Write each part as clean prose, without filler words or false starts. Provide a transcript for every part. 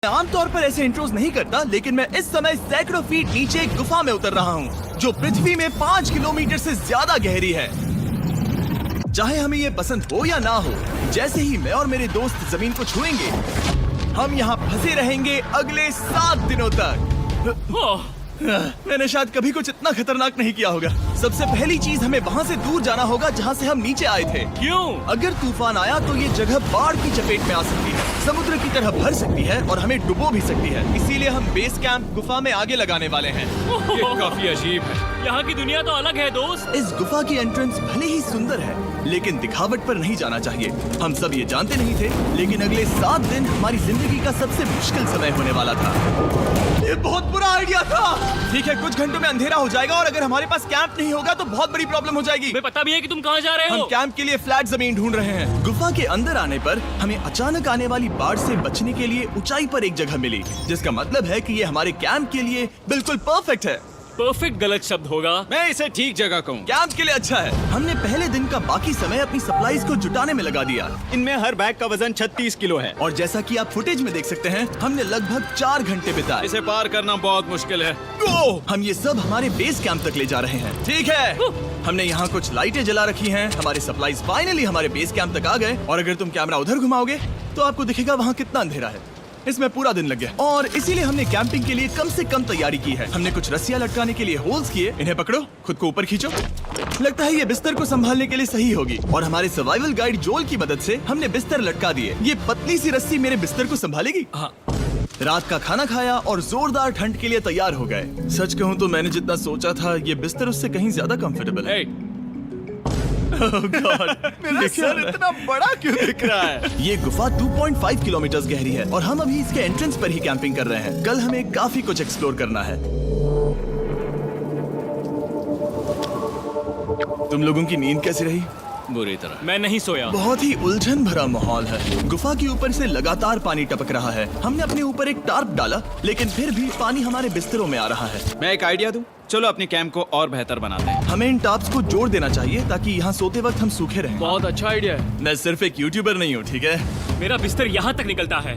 आमतौर पर ऐसे इंट्रोज नहीं करता, लेकिन मैं इस समय सैकड़ों फीट नीचे एक गुफा में उतर रहा हूँ जो पृथ्वी में 5 किलोमीटर से ज्यादा गहरी है। चाहे हमें ये पसंद हो या ना हो, जैसे ही मैं और मेरे दोस्त जमीन को छुएंगे, हम यहाँ फंसे रहेंगे अगले 7 दिनों तक। मैंने शायद कभी कुछ इतना खतरनाक नहीं किया होगा। सबसे पहली चीज, हमें वहाँ से दूर जाना होगा जहाँ से हम नीचे आए थे। क्यों? अगर तूफान आया तो ये जगह बाढ़ की चपेट में आ सकती है, समुद्र की तरह भर सकती है और हमें डुबो भी सकती है। इसीलिए हम बेस कैंप गुफा में आगे लगाने वाले हैं। ये काफी अजीब है। यहाँ की दुनिया तो अलग है दोस्त। इस गुफा की एंट्रेंस भले ही सुंदर है, लेकिन दिखावट पर नहीं जाना चाहिए। हम सब ये जानते नहीं थे, लेकिन अगले 7 दिन हमारी जिंदगी का सबसे मुश्किल समय होने वाला था। ये बहुत बुरा आइडिया था। ठीक है, कुछ घंटों में अंधेरा हो जाएगा और अगर हमारे पास कैंप नहीं होगा तो बहुत बड़ी प्रॉब्लम हो जाएगी। तुम्हें पता भी है कि तुम कहाँ जा रहे हम हो? कैंप के लिए फ्लैट जमीन ढूंढ रहे हैं। गुफा के अंदर आने पर हमें अचानक आने वाली बाढ़ से बचने के लिए ऊंचाई पर एक जगह मिली, जिसका मतलब है कि ये हमारे कैंप के लिए बिल्कुल परफेक्ट है। परफेक्ट गलत शब्द होगा। मैं इसे ठीक जगह कहूँ। कैंप के लिए अच्छा है। हमने पहले दिन का बाकी समय अपनी सप्लाईज को जुटाने में लगा दिया। इनमें हर बैग का वजन 36 किलो है। और जैसा कि आप फुटेज में देख सकते हैं, हमने लगभग 4 घंटे बिताए। इसे पार करना बहुत मुश्किल है। हम ये सब हमारे बेस कैंप तक ले जा रहे हैं। ठीक है, हमने यहाँ कुछ लाइटें जला रखी हैं। हमारे सप्लाईज फाइनली हमारे बेस कैंप तक आ गए। और अगर तुम कैमरा उधर घुमाओगे तो आपको दिखेगा वहाँ कितना अंधेरा है। इसमें पूरा दिन लग गया और इसीलिए हमने कैंपिंग के लिए कम से कम तैयारी की है। हमने कुछ रस्सियां लटकाने के लिए होल्स किए। इन्हें पकड़ो, खुद को ऊपर खींचो। लगता है ये बिस्तर को संभालने के लिए सही होगी। और हमारे सर्वाइवल गाइड जोल की मदद से हमने बिस्तर लटका दिए। ये पतली सी रस्सी मेरे बिस्तर को संभालेगी। हाँ। रात का खाना खाया और जोरदार ठंड के लिए तैयार हो गए। सच कहूँ तो मैंने जितना सोचा था, ये बिस्तर उससे कहीं ज्यादा कंफर्टेबल है। Oh God, मेरा सर इतना बड़ा क्यों दिख रहा है? ये गुफा 2.5 किलोमीटर गहरी है और हम अभी इसके एंट्रेंस पर ही कैंपिंग कर रहे हैं। कल हमें काफी कुछ एक्सप्लोर करना है। तुम लोगों की नींद कैसी रही? बुरी तरह। मैं नहीं सोया। बहुत ही उलझन भरा माहौल है। गुफा के ऊपर से लगातार पानी टपक रहा है। हमने अपने ऊपर एक टार्प डाला, लेकिन फिर भी पानी हमारे बिस्तरों में आ रहा है। मैं एक आइडिया दूं? चलो अपने कैंप को और बेहतर बनाते हैं। हमें इन टार्प्स को जोड़ देना चाहिए ताकि यहाँ सोते वक्त हम सूखे रहें। बहुत अच्छा आइडिया है। मैं सिर्फ एक यूट्यूबर नहीं हूँ, ठीक है? मेरा बिस्तर यहाँ तक निकलता है।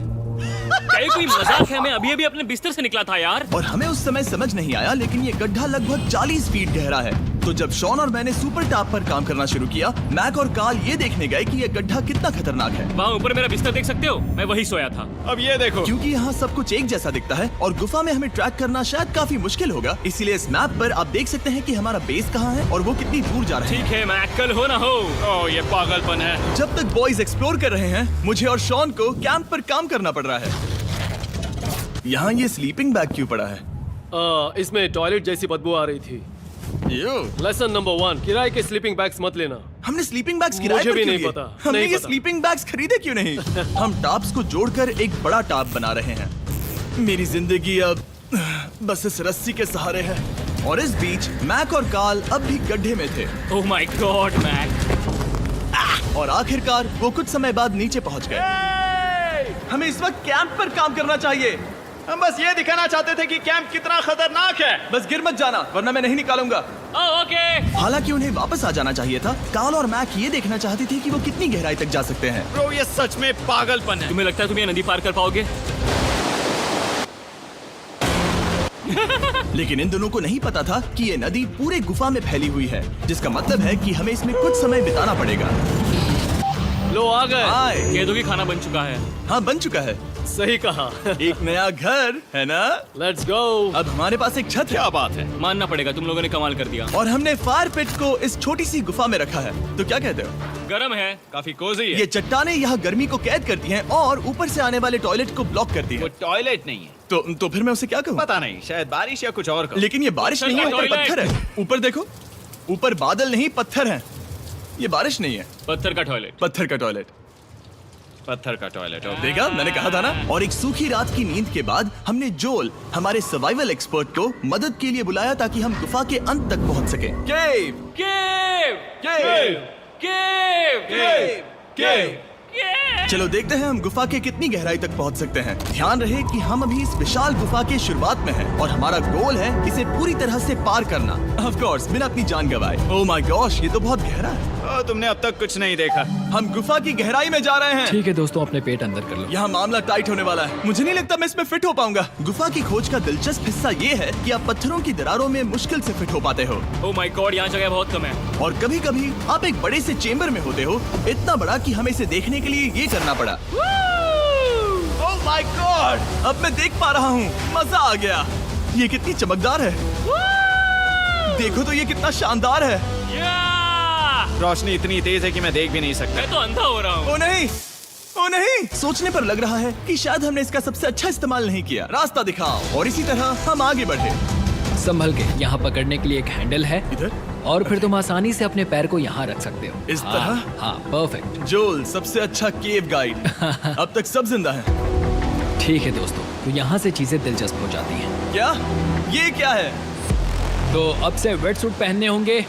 क्या ये कोई मजाक है? मैं अभी अपने बिस्तर से निकला था यार। और हमें उस समय समझ नहीं आया, लेकिन ये गड्ढा लगभग 40 फीट गहरा है। तो जब शॉन और मैंने सुपर टॉप पर काम करना शुरू किया, मैक और कार्ल ये देखने गए कि ये गड्ढा कितना खतरनाक है। वहाँ ऊपर मेरा बिस्तर देख सकते हो? मैं वही सोया था। अब ये देखो। क्योंकि यहाँ सब कुछ एक जैसा दिखता है और गुफा में हमें ट्रैक करना शायद काफी मुश्किल होगा, इसीलिए इस मैप पर आप देख सकते हैं कि हमारा बेस कहाँ है और वो कितनी दूर जा रहा है। ठीक है, मैं कल हो ना हो। ओह, ये पागलपन है। जब तक बॉयज एक्सप्लोर कर रहे हैं, मुझे और शॉन को कैंप पर काम करना पड़ रहा है। यहाँ ये स्लीपिंग बैग क्यों पड़ा है? इसमें टॉयलेट जैसी बदबू आ रही थी। लेसन नंबर 1, किराए के स्लीपिंग बैग्स मत लेना। हमने स्लीपिंग बैग्स किराए मुझे पर भी क्यों नहीं लिए? पता, हमने नहीं ये पता। स्लीपिंग बैग्स खरीदे क्यों नहीं? हम टॉप्स को जोड़कर एक बड़ा टॉप बना रहे हैं। मेरी जिंदगी अब बस इस रस्सी के सहारे है। और इस बीच मैक और कार्ल अब भी गड्ढे में थे। Oh my god Mac. और आखिरकार वो कुछ समय बाद नीचे पहुंच गए। हमें इस वक्त कैंप पर काम करना चाहिए। हम बस ये दिखाना चाहते थे कि कैंप कितना खतरनाक है। बस गिर मत जाना, वरना मैं नहीं निकालूंगा। ओके। हालांकि उन्हें वापस आ जाना चाहिए था। कार्ल और मैक ये देखना चाहते थे कि वो कितनी गहराई तक जा सकते हैं। ब्रो, ये सच में पागलपन है। तुम्हें लगता है तुम ये नदी पार कर पाओगे? लेकिन इन दोनों को नहीं पता था कि ये नदी पूरे गुफा में फैली हुई है, जिसका मतलब है कि हमें इसमें कुछ समय बिताना पड़ेगा। लो आ गए। हाय। कह दो कि खाना बन चुका है। हाँ, बन चुका है। सही कहा। एक नया घर है ना? Let's go. अब हमारे पास एक छत है। क्या बात है। मानना पड़ेगा, तुम लोगों ने कमाल कर दिया। और हमने फायर पिट को इस छोटी सी गुफा में रखा है। तो क्या कहते हो? गरम है। काफी कोजी है। ये चट्टानें यहाँ गर्मी को कैद करती हैं और ऊपर से आने वाले टॉयलेट को ब्लॉक करती वो हैं। टॉयलेट नहीं है। तो फिर मैं उसे क्या कहूँ? पता नहीं, शायद बारिश या कुछ और। लेकिन ये बारिश नहीं है, ऊपर टॉयलेट। पत्थर है। ऊपर देखो, ऊपर बादल नहीं पत्थर है। ये बारिश नहीं है, पत्थर का टॉयलेट। पत्थर का टॉयलेट। पत्थर का टॉयलेट। देखा, मैंने कहा था ना। और एक सूखी रात की नींद के बाद हमने जोल, हमारे सर्वाइवल एक्सपर्ट को मदद के लिए बुलाया ताकि हम गुफा के अंत तक पहुंच सके। केव, केव, केव, केव, केव, केव। केव। चलो देखते हैं हम गुफा के कितनी गहराई तक पहुंच सकते हैं। ध्यान रहे कि हम अभी इस विशाल गुफा के शुरुआत में हैं और हमारा गोल है इसे पूरी तरह से पार करना। ऑफ कोर्स, बिना अपनी जान गंवाए। ओह माय गॉश, ये तो बहुत गहरा है। तुमने अब तक कुछ नहीं देखा। हम गुफा की गहराई में जा रहे हैं। ठीक है दोस्तों, अपने पेट अंदर कर लो। यहाँ मामला टाइट होने वाला है। मुझे नहीं लगता मैं इसमें फिट हो पाऊंगा। गुफा की खोज का दिलचस्प हिस्सा ये है कि आप पत्थरों की दरारों में मुश्किल से फिट हो पाते हो, ओह माय गॉड, यहाँ जगह बहुत कम है। और कभी कभी आप एक बड़े से चेम्बर में होते हो, इतना बड़ा कि हमें इसे देखने के लिए ये करना पड़ा। ओह माय गॉड, अब मैं देख पा रहा हूँ। मजा आ गया। ये कितनी चमकदार है। देखो तो ये कितना शानदार है। रोशनी इतनी तेज है कि मैं देख भी नहीं सकता। मैं तो अंधा हो रहा हूँ। ओ नहीं, ओ नहीं, सोचने पर लग रहा है कि शायद हमने इसका सबसे अच्छा इस्तेमाल नहीं किया। रास्ता दिखाओ। और इसी तरह हम आगे बढ़े। संभल के, यहाँ पकड़ने के लिए एक हैंडल है इधर और फिर तुम आसानी से अपने पैर को यहाँ रख सकते हो। इस हाँ, तरह? हाँ, परफेक्ट। जोल सबसे अच्छा केव गाइड। अब तक सब जिंदा हैं। ठीक है दोस्तों, तो यहाँ से चीजें दिलचस्प हो जाती हैं। क्या? ये क्या है? तो अब से वेट सूट पहनने होंगे।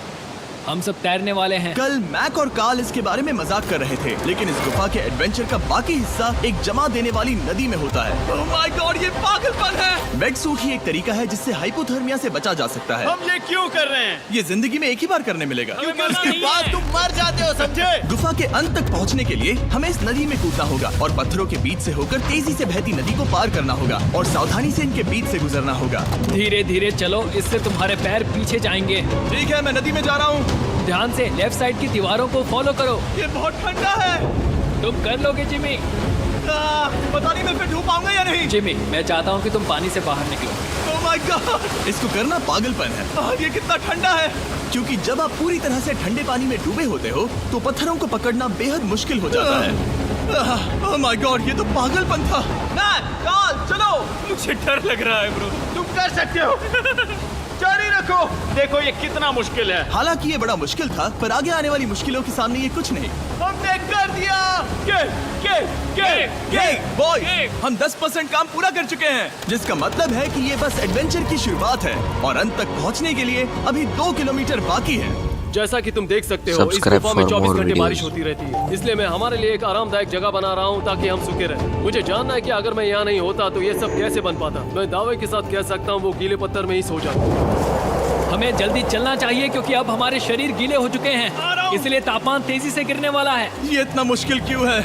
हम सब तैरने वाले हैं। कल मैक और कार्ल इसके बारे में मजाक कर रहे थे, लेकिन इस गुफा के एडवेंचर का बाकी हिस्सा एक जमा देने वाली नदी में होता है। ओह माय गॉड, ये पागलपन है। वेट सूट ही एक तरीका है जिससे हाइपोथर्मिया से बचा जा सकता है। हम ये क्यों कर रहे हैं? ये जिंदगी में एक ही बार करने मिलेगा। क्योंकि उसके बाद तुम मर जाते हो, समझे? गुफा के अंत तक पहुंचने के लिए हमें इस नदी में कूदना होगा और पत्थरों के बीच से होकर तेजी से बहती नदी को पार करना होगा और सावधानी से इनके बीच से गुजरना होगा। धीरे धीरे चलो, इससे तुम्हारे पैर पीछे जाएंगे। ठीक है, मैं नदी में जा रहा हूँ। ध्यान से लेफ्ट साइड की दीवारों को फॉलो करो। ये बहुत ठंडा है। तुम कर लोगे जिमी। पता नहीं मैं फिट हो पाऊंगा या नहीं। जिमी, मैं चाहता हूँ कि तुम पानी से बाहर निकलो। ओह माय गॉड, इसको करना पागलपन है। ये कितना ठंडा है। क्योंकि जब आप पूरी तरह से ठंडे पानी में डूबे होते हो तो पत्थरों को पकड़ना बेहद मुश्किल हो जाता है। ओह माय गॉड, ये तो पागलपन था। कार्ल, चलो। मुझे डर लग रहा है ब्रो। तुम कर सकते हो। जारी रखो। देखो ये कितना मुश्किल है। हालांकि ये बड़ा मुश्किल था, पर आगे आने वाली मुश्किलों के सामने ये कुछ नहीं। हमने कर दिया। बॉय, हम 10% काम पूरा कर चुके हैं, जिसका मतलब है कि ये बस एडवेंचर की शुरुआत है और अंत तक पहुंचने के लिए अभी 2 किलोमीटर बाकी है। जैसा कि तुम देख सकते हो, इस Subscribe गुफा में for 24 more घंटे बारिश videos. होती रहती है। इसलिए मैं हमारे लिए एक आरामदायक जगह बना रहा हूँ ताकि हम सूखे रहें। मुझे जानना है कि अगर मैं यहाँ नहीं होता तो ये सब कैसे बन पाता। मैं दावे के साथ कह सकता हूँ वो गीले पत्थर में ही सो जाता। हमें जल्दी चलना चाहिए क्योंकि अब हमारे शरीर गीले हो चुके हैं, इसलिए तापमान तेजी से गिरने वाला है। ये इतना मुश्किल क्यों है?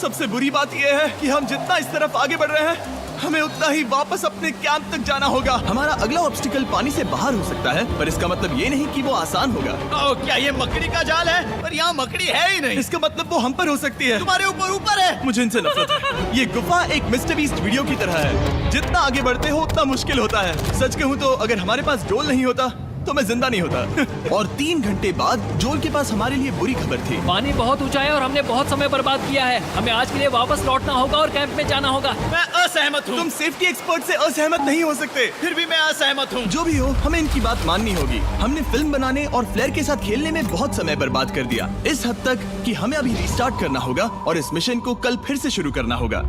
सबसे बुरी बात यह है कि हम जितना इस तरफ आगे बढ़ रहे हैं, हमें उतना ही वापस अपने कैंप तक जाना होगा। हमारा अगला ऑब्स्टिकल पानी से बाहर हो सकता है, पर इसका मतलब ये नहीं कि वो आसान होगा। ओह, क्या ये मकड़ी का जाल है? पर यहाँ मकड़ी है ही नहीं। इसका मतलब वो हम पर हो सकती है। तुम्हारे ऊपर है। मुझे इनसे नफरत है। ये गुफा एक मिस्टर बीस्ट वीडियो की तरह है। जितना आगे बढ़ते हो उतना मुश्किल होता है। सच कहूँ तो अगर हमारे पास जोल नहीं होता तो मैं जिंदा नहीं होता। और 3 घंटे बाद जोल के पास हमारे लिए बुरी खबर थी। पानी बहुत ऊंचा है और हमने बहुत समय बर्बाद किया है। हमें आज के लिए वापस लौटना होगा और कैंप में जाना होगा। मैं असहमत हूँ। तुम सेफ्टी एक्सपर्ट से असहमत नहीं हो सकते। फिर भी मैं असहमत हूँ। जो भी हो, हमें इनकी बात माननी होगी। हमने फिल्म बनाने और फ्लेयर के साथ खेलने में बहुत समय बर्बाद कर दिया, इस हद तक कि हमें अभी रिस्टार्ट करना होगा और इस मिशन को कल फिर से शुरू करना होगा।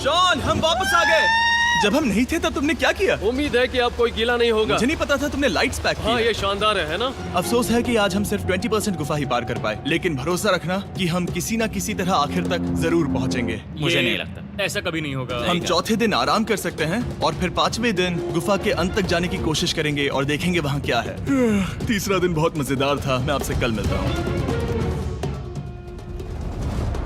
शॉन, हम वापस आ गए। जब हम नहीं थे तब तुमने क्या किया? उम्मीद है कि अब कोई गीला नहीं होगा। मुझे नहीं पता था तुमने लाइट्स पैक हाँ, की। ये शानदार है ना? अफसोस है कि आज हम सिर्फ 20% गुफा ही पार कर पाए, लेकिन भरोसा रखना कि हम किसी न किसी तरह आखिर तक जरूर पहुंचेंगे। मुझे नहीं लगता ऐसा कभी नहीं होगा। हम चौथे दिन आराम कर सकते हैं और फिर 5वें दिन गुफा के अंत तक जाने की कोशिश करेंगे और देखेंगे वहाँ क्या है। तीसरा दिन बहुत मजेदार था। मैं आपसे कल मिलता हूँ।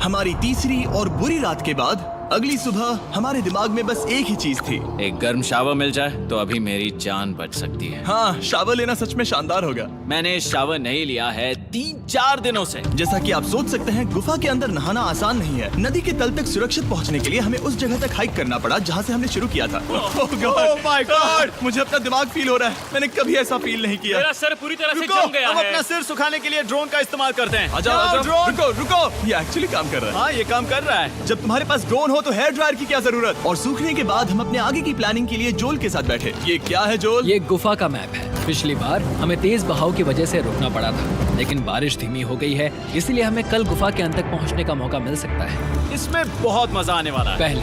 हमारी तीसरी और बुरी रात के बाद अगली सुबह हमारे दिमाग में बस एक ही चीज थी। एक गर्म शावर मिल जाए तो अभी मेरी जान बच सकती है। हाँ, शावर लेना सच में शानदार होगा। मैंने शावर नहीं लिया है 3-4 दिनों से। जैसा कि आप सोच सकते हैं, गुफा के अंदर नहाना आसान नहीं है। नदी के तल तक सुरक्षित पहुंचने के लिए हमें उस जगह तक हाइक करना पड़ा जहां से हमने शुरू किया था। Oh my God! मुझे अपना दिमाग फील हो रहा है। मैंने कभी ऐसा फील नहीं किया। मेरा सर पूरी तरह से रुको, जम गया हम है। अपना सिर सुखाने के लिए ड्रोन का इस्तेमाल करते हैं। आजाओ, ड्रोन। रुको रुको, ये एक्चुअली काम कर रहा है। हाँ, ये काम कर रहा है। जब तुम्हारे पास ड्रोन हो तो हेयर ड्रायर की क्या जरूरत। और सूखने के बाद हम अपने आगे की प्लानिंग के लिए जोल के साथ बैठे। ये क्या है जोल? ये गुफा का मैप है। पिछली बार हमें तेज बहाव की वजह से रुकना पड़ा था, लेकिन बारिश धीमी हो गई है, इसलिए हमें कल गुफा के अंत तक पहुंचने का मौका मिल सकता है। इसमें बहुत मजा आने वाला है। पहले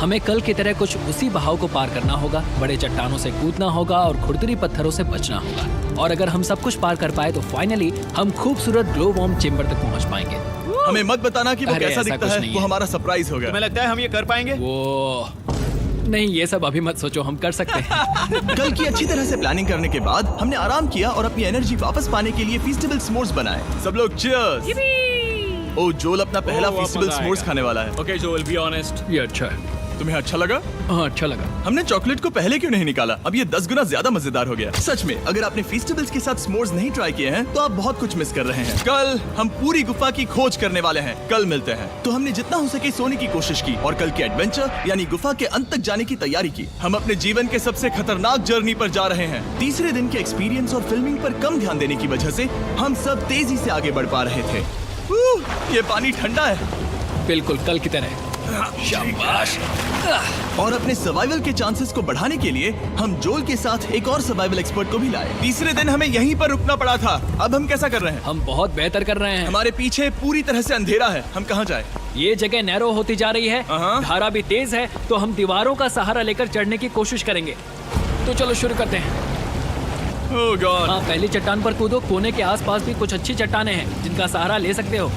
हमें कल की तरह कुछ उसी बहाव को पार करना होगा, बड़े चट्टानों से कूदना होगा और खुरदुरी पत्थरों से बचना होगा। और अगर हम सब कुछ पार कर पाए तो फाइनली हम खूबसूरत ग्लो वार्म चेम्बर तक पहुंच पाएंगे। हमें मत बताना कि वो अरे, कैसा ऐसा दिखता कुछ है। नहीं वो है। हमारा सरप्राइज होगा। तुम्हें लगता है हम ये कर पाएंगे? वो नहीं, ये सब अभी मत सोचो, हम कर सकते हैं। कल की अच्छी तरह से प्लानिंग करने के बाद हमने आराम किया और अपनी एनर्जी वापस पाने के लिए फीस्टेबल s'mores बनाए। सब लोग cheers! ओ जोल अपना पहला वाह, फीस्टेबल मजा s'mores आएगा। खाने वाला है। ओके जोल, बी ऑनेस्ट। ये अच्छा है। तुम्हें अच्छा लगा? हाँ, अच्छा लगा। हमने चॉकलेट को पहले क्यों नहीं निकाला? अब ये 10 गुना ज्यादा मजेदार हो गया। सच में, अगर आपने फीस्टेबल्स के साथ s'mores नहीं ट्राई किए हैं तो आप बहुत कुछ मिस कर रहे हैं। कल हम पूरी गुफा की खोज करने वाले हैं। कल मिलते हैं। तो हमने जितना हो सके सोने की कोशिश की और कल के एडवेंचर यानी गुफा के अंत तक जाने की तैयारी की। हम अपने जीवन के सबसे खतरनाक जर्नी पर जा रहे हैं। तीसरे दिन के एक्सपीरियंस और फिल्मिंग पर कम ध्यान देने की वजह से हम सब तेजी से आगे बढ़ पा रहे थे। ये पानी ठंडा है। बिल्कुल कल की तरह। शाबाश। और अपने सर्वाइवल के चांसेस को बढ़ाने के लिए हम जोल के साथ एक और सर्वाइवल एक्सपर्ट को भी लाए। तीसरे दिन हमें यहीं पर रुकना पड़ा था। अब हम कैसा कर रहे हैं? हम बहुत बेहतर कर रहे हैं। हमारे पीछे पूरी तरह से अंधेरा है। हम कहाँ जाए? ये जगह नैरो होती जा रही है, हाँ। धारा भी तेज है, तो हम दीवारों का सहारा लेकर चढ़ने की कोशिश करेंगे। तो चलो शुरू करते हैं। ओह गॉड। हाँ, पहली चट्टान पर कूदो। कोने के आसपास भी कुछ अच्छी चट्टानें हैं जिनका सहारा ले सकते हो।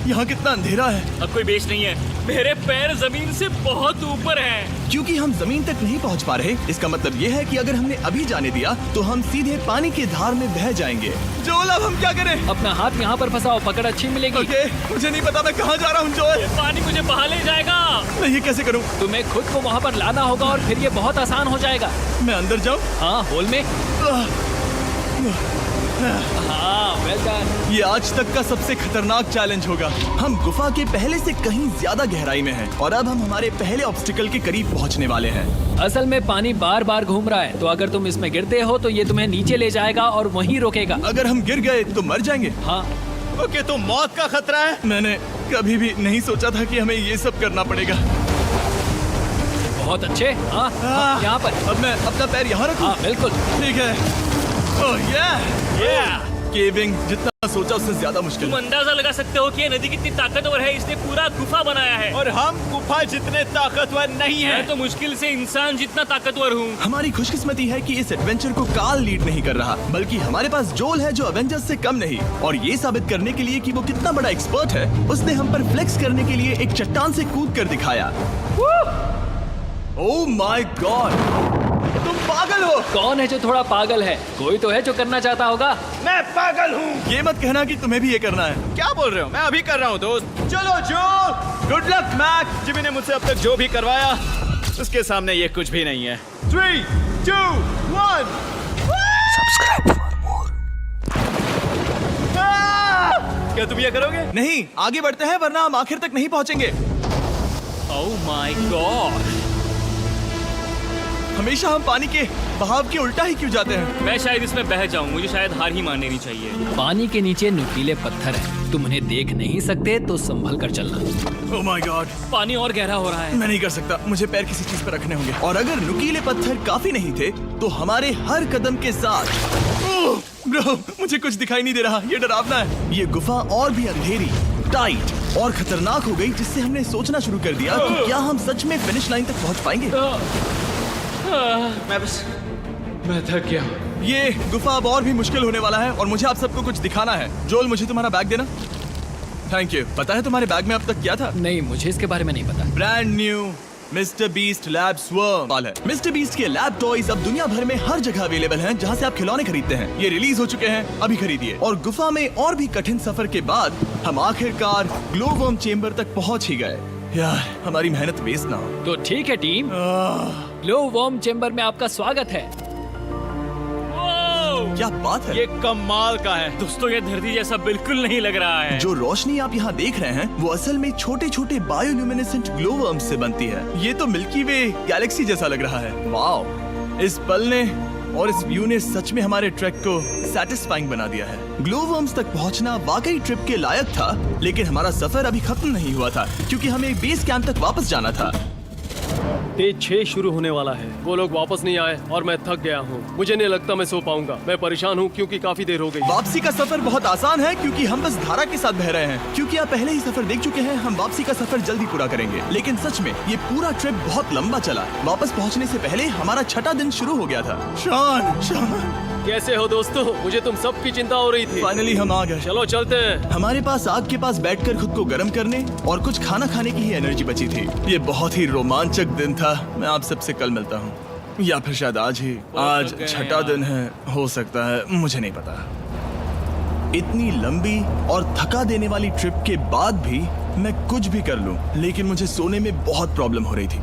यहाँ कितना अंधेरा है। अब कोई बेस नहीं है। मेरे पैर जमीन से बहुत ऊपर हैं। क्योंकि हम जमीन तक नहीं पहुँच पा रहे, इसका मतलब ये है कि अगर हमने अभी जाने दिया तो हम सीधे पानी की धार में बह जाएंगे। जोल, अब हम क्या करें? अपना हाथ यहाँ पर फंसाओ, पकड़ अच्छी मिलेगी। ओके, मुझे नहीं पता मैं कहाँ जा रहा हूँ जोल। पानी मुझे बहा ले जाएगा। मैं ये कैसे करूँ? तुम्हें खुद को वहाँ पर लाना होगा और फिर ये बहुत आसान हो जाएगा। मैं अंदर जाऊँ? हाँ, होल में। हाँ, वेल डन। ये आज तक का सबसे खतरनाक चैलेंज होगा। हम गुफा के पहले से कहीं ज्यादा गहराई में हैं और अब हम हमारे पहले ऑब्स्टिकल के करीब पहुंचने वाले हैं। असल में पानी बार बार घूम रहा है, तो अगर तुम इसमें गिरते हो तो ये तुम्हें नीचे ले जाएगा और वहीं रोकेगा। अगर हम गिर गए तो मर जाएंगे। हाँ, ओके, तो मौत का खतरा है। मैंने कभी भी नहीं सोचा था कि हमें ये सब करना पड़ेगा। बहुत अच्छे। हाँ, हाँ, यहाँ पर। अब मैं अपना पैर यहाँ रखूं? हाँ, बिल्कुल। ठीक है। ओह yeah! केविंग जितना सोचा उससे ज्यादा मुश्किल तुम है। अंदाजा लगा सकते हो कि ये नदी कितनी ताकतवर है। इसने पूरा गुफा बनाया है। और हम गुफा जितने ताकतवर नहीं मैं हैं। तो मुश्किल से इंसान जितना ताकतवर हूँ। हमारी खुशकिस्मती है कि इस एडवेंचर को काल लीड नहीं कर रहा, बल्कि हमारे पास जोल है जो अवेंजर्स से कम नहीं। और ये साबित करने के लिए कि वो कितना बड़ा एक्सपर्ट है, उसने हम पर फ्लेक्स करने के लिए एक चट्टान से कूद कर दिखाया। ओह माय गॉड, तुम पागल हो। कौन है जो थोड़ा पागल है? कोई तो है जो करना चाहता होगा। मैं पागल हूँ। ये मत कहना कि तुम्हें भी ये करना है। क्या बोल रहे हो? मैं अभी कर रहा हूँ दोस्त। चलो जो, गुड लक मैक। जिमी ने मुझसे अब तक जो भी करवाया उसके सामने ये कुछ भी नहीं है। 3, 2, 1। क्या तुम ये करोगे? नहीं, आगे बढ़ते हैं वरना हम आखिर तक नहीं पहुंचेंगे। ओह माय गॉड, हमेशा हम पानी के बहाव के उल्टा ही क्यों जाते हैं? मैं शायद इसमें बह जाऊं। मुझे शायद हार ही मान लेनी चाहिए। पानी के नीचे नुकीले पत्थर हैं। तुम उन्हें देख नहीं सकते तो संभल कर चलना। ओह माय गॉड, पानी और गहरा हो रहा है। मैं नहीं कर सकता। मुझे पैर किसी चीज पर रखने होंगे। और अगर नुकीले पत्थर काफी नहीं थे तो हमारे हर कदम के साथ ब्रो, मुझे कुछ दिखाई नहीं दे रहा। ये डरावना है। ये गुफा और भी अंधेरी, टाइट और खतरनाक हो गई, जिससे हमने सोचना शुरू कर दिया कि क्या हम सच में फिनिश लाइन तक पहुंच पाएंगे। मैं थक गया। ये गुफा अब और भी मुश्किल होने वाला है और मुझे आप सबको कुछ दिखाना है। जोल, मुझे तुम्हारा बैग देना। Thank you. पता है तुम्हारे बैग में अब तक क्या था? नहीं, मुझे इसके बारे में नहीं पता। Brand new mister beast lab swarm है। मिस्टर बीस्ट के लैब टॉयज अब दुनिया भर में हर जगह अवेलेबल हैं जहां से आप खिलौने खरीदते हैं। ये रिलीज हो चुके हैं, अभी खरीदिए। और गुफा में और भी कठिन सफर के बाद हम आखिरकार ग्लोवर्म चेम्बर तक पहुंच ही गए। यार, हमारी मेहनत वेस्ट ना हो। तो ठीक है टीम, ग्लो वर्म चेम्बर में आपका स्वागत है। ओह, क्या बात है? ये कमाल का है। दोस्तों ये धरती जैसा बिल्कुल नहीं लग रहा है। जो रोशनी आप यहाँ देख रहे हैं वो असल में छोटे छोटे बायोल्यूमिनेसेंट ग्लोवर्म्स से बनती है। ये तो मिल्की वे गैलेक्सी जैसा लग रहा है। वाओ, इस पल ने और इस व्यू ने सच में हमारे ट्रैक को सैटिस्फाइंग बना दिया है। ग्लोवर्म्स तक पहुंचना वाकई ट्रिप के लायक था, लेकिन हमारा सफर अभी खत्म नहीं हुआ था क्योंकि हमें बेस कैंप तक वापस जाना था। डे 6 शुरू होने वाला है। वो लोग वापस नहीं आए और मैं थक गया हूँ। मुझे नहीं लगता मैं सो पाऊंगा। मैं परेशान हूँ क्योंकि काफी देर हो गई। वापसी का सफर बहुत आसान है क्योंकि हम बस धारा के साथ बह रहे हैं। क्योंकि आप पहले ही सफर देख चुके हैं, हम वापसी का सफर जल्दी पूरा करेंगे। लेकिन सच में ये पूरा ट्रिप बहुत लंबा चला। वापस पहुंचने से पहले हमारा छठा दिन शुरू हो गया था। शान, कैसे हो दोस्तों? मुझे तुम सबकी चिंता हो रही थी। फाइनली हम आ गए। चलो चलते हैं। हमारे पास आग के पास बैठकर खुद को गर्म करने और कुछ खाना खाने की ही एनर्जी बची थी। ये बहुत ही रोमांचक दिन था। मैं आप सबसे कल मिलता हूँ, या फिर शायद आज ही। आज गए छठा यार। दिन है, हो सकता है, मुझे नहीं पता। इतनी लंबी और थका देने वाली ट्रिप के बाद भी मैं कुछ भी कर लूं, लेकिन मुझे सोने में बहुत प्रॉब्लम हो रही थी।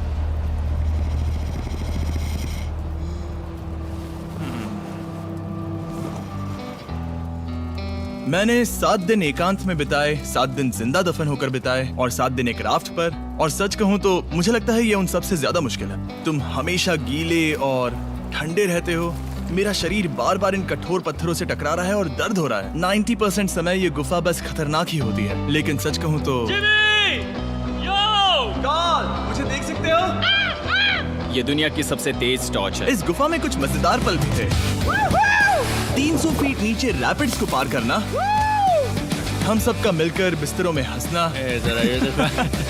मैंने 7 दिन एकांत में बिताए, 7 दिन जिंदा दफन होकर बिताए और 7 दिन एक राफ्ट पर। और सच कहूं तो मुझे लगता है ये उन सबसे ज्यादा मुश्किल है। तुम हमेशा गीले और ठंडे रहते हो। मेरा शरीर बार बार इन कठोर पत्थरों से टकरा रहा है और दर्द हो रहा है। 90% समय ये गुफा बस खतरनाक ही होती है, लेकिन सच कहूं तो कॉल, मुझे देख सकते हो? ये दुनिया की सबसे तेज टॉर्च है। इस गुफा में कुछ मजेदार पल भी थे। 300 फीट नीचे रैपिड्स को पार करना, हम सबका मिलकर बिस्तरों में हंसना,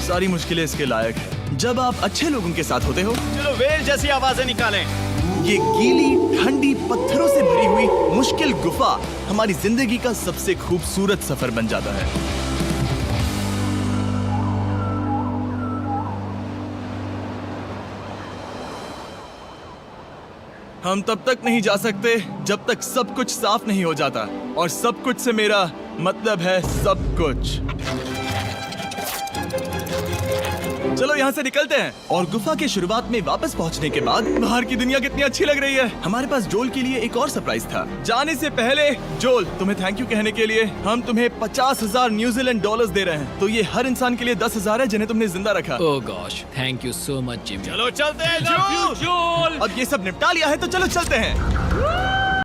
सारी मुश्किलें इसके लायक है जब आप अच्छे लोगों के साथ होते हो। चलो वेल जैसी आवाजें निकालें। ये गीली ठंडी पत्थरों से भरी हुई मुश्किल गुफा हमारी जिंदगी का सबसे खूबसूरत सफर बन जाता है। हम तब तक नहीं जा सकते जब तक सब कुछ साफ नहीं हो जाता, और सब कुछ से मेरा मतलब है सब कुछ। चलो यहाँ से निकलते हैं। और गुफा के शुरुआत में वापस पहुँचने के बाद बाहर की दुनिया कितनी अच्छी लग रही है। हमारे पास जोल के लिए एक और सरप्राइज था। जाने से पहले जोल, तुम्हें थैंक यू कहने के लिए हम तुम्हें 50,000 न्यूजीलैंड डॉलर्स दे रहे हैं। तो ये हर इंसान के लिए 10,000 है जिन्हें तुमने जिंदा रखा। Oh gosh, thank you so much Jimmy. चलो चलते हैं जोल। अब ये सब निपटा लिया है तो चलो चलते हैं।